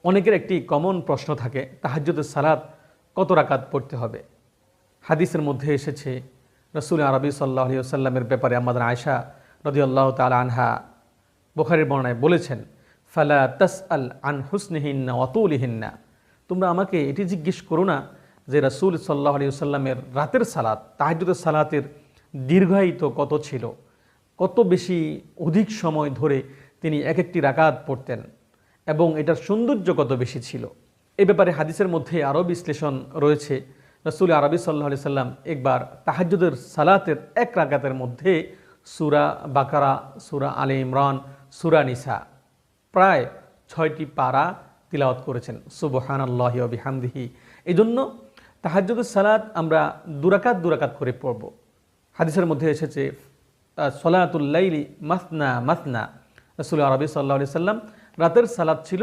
অনেকের একটি কমন প্রশ্ন থাকে, তাহাজ্জুদের সালাত কত রাকাত পড়তে হবে। হাদিসের মধ্যে এসেছে রাসূল আরবি সাল্লাল্লাহু আলাইহি ওয়াসাল্লামের ব্যাপারে আমাদের আয়েশা রাদিয়াল্লাহু তাআলা আনহা বুখারীর বর্ণনায় বলেছেন, ফালা তাসআল আন হুসনিহিন্না ওয়া তুলিহিন্না, তোমরা আমাকে এটি জিজ্ঞেস করো না যে রাসূল সাল্লাল্লাহু আলাইহি ওয়াসাল্লামের রাতের সালাত, তাহাজ্জুদের সালাতের দীর্ঘায়িত কত ছিল, কত বেশি অধিক সময় ধরে তিনি এক একটি রাকাত পড়তেন এবং এটার সৌন্দর্য কত বেশি ছিল। এ ব্যাপারে হাদিসের মধ্যে আরও বিশ্লেষণ রয়েছে। রাসূল আরবি সাল্লাল্লাহু আলাইহি সাল্লাম একবার তাহাজ্জুদের সালাতের এক রাকাতের মধ্যে সূরা বাকারা, সূরা আলে ইমরান, সূরা নিসা প্রায় 6টি পারা তিলাওয়াত করেছেন। সুবহানাল্লাহি ওয়া বিহামদিহি। এই জন্য তাহাজ্জুদের সালাত আমরা দুরাকাত করে পড়ব। হাদিসের মধ্যে এসেছে সলাতুল লাইলি মাসনা মাসনা, রাসূল আরবি সাল্লাল্লাহু আলাইহি সাল্লাম রাতের সালাত ছিল